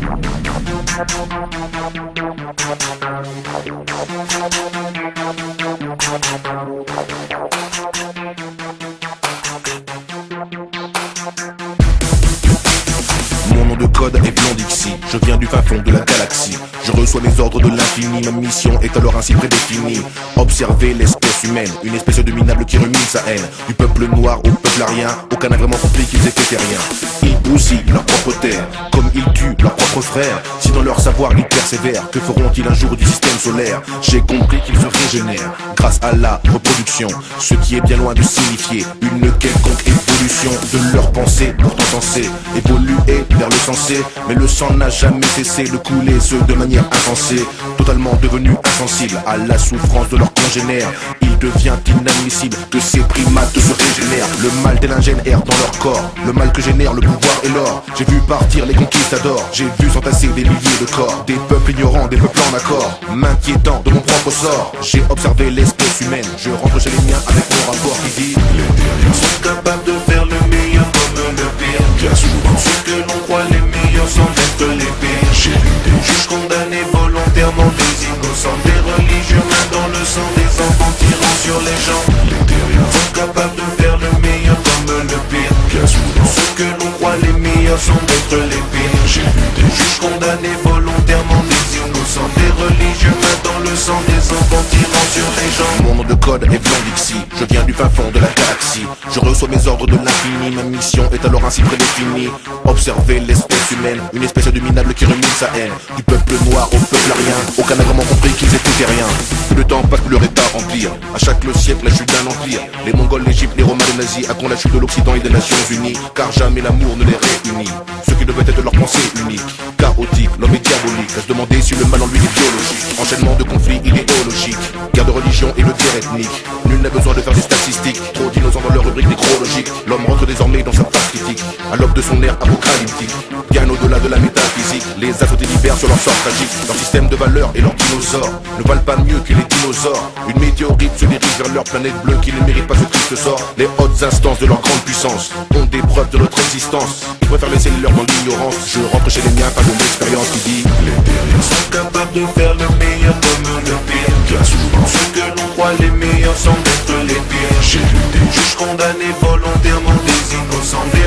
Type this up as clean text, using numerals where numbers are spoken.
Mon nom de code est Blondixie, je viens du fin fond de la galaxie. Je reçois les ordres de l'infini, ma mission est alors ainsi prédéfinie. Observer l'espèce humaine, une espèce de minable qui rumine sa haine. Du peuple noir au peuple arien, aucun n'a vraiment compris qu'ils étaient terriens. Ils bousillent leur propre terre, comme ils tuent leurs propres frères. Si dans leur savoir ils persévèrent, que feront-ils un jour du système solaire? J'ai compris qu'ils se régénèrent, grâce à la reproduction. Ce qui est bien loin de signifier une quelconque évolution de leur pensée, pourtant censée évoluer vers le sensé. Mais le sang n'a jamais cessé de couler, ce de manière insensée. Totalement devenu insensible à la souffrance de leurs congénères, il devient inadmissible que ces primates se régénèrent. Le mal tel un gène erre dans leur corps, le mal que génère le pouvoir et l'or. J'ai vu partir les conquistadors, j'ai vu s'entasser des milliers de corps, des peuples ignorants, des peuples en accord, m'inquiétant de mon propre sort. J'ai observé l'espèce humaine, je rentre chez les miens avec mon rapport qui dit: les terriens sont capables de faire le meilleur comme le pire. Bien souvent, ceux que l'on croit les meilleurs sans être les pires. J'ai vu des juges condamnés volontairement, des innocents, des religieux, main dans le sang, des enfants tirant sur les gens. Les terriens sont capables de faire le meilleur comme le pire. Bien souvent, ceux que l'on croit les meilleurs sans être les pires. J'ai vu des juges condamnés volontairement, des innocents, des religieux, main dans le sang, des enfants tirant sur les gens. Mon nom de code est Blondixie, je viens du fin fond de la galaxie. Je reçois mes ordres de l'infini, ma mission est alors ainsi prédéfinie. Observer l'espèce humaine, une espèce de minable qui rumine sa haine. Du peuple noir au peuple arien, aucun n'a vraiment compris qu'ils étaient terriens. Plus le temps passe, plus leur état empire. À chaque siècle, la chute d'un empire. Les Mongols, l'Égypte, les Romains, les nazis acquont la chute de l'Occident et des Nations Unies. Car jamais l'amour ne les réunit. Ce qui devait être leur pensée unique, chaotique, l'homme est diabolique. À se demander si le mal en lui est biologique. Enchaînement de conflits idéologiques, guerre de religion et de guerre ethnique. Nul n'a besoin de faire des statistiques, trop d'innocents dans leur rubrique nécrologique. L'homme rentre désormais dans sa phase critique, à l'aube de son ère apocalyptique. Bien au-delà de la métaphysique, les assautés libèrent sur leur sort tragique. Leur système de valeurs et leurs dinosaures ne valent pas mieux que les dinosaures. Une météorite se dirige vers leur planète bleue qui ne mérite pas ce triste sort. Les hautes instances de leur grande puissance ont des preuves de notre existence. Ils préfèrent laisser les leurs dans l'ignorance. Je rentre chez les miens, pas de l'expérience qui dit: les terriens sont capables de faire le meilleur comme le pire. Bien souvent, ceux que l'on croit les meilleurs sans être les pires. J'ai vu des juges condamnés volontairement, des innocents, des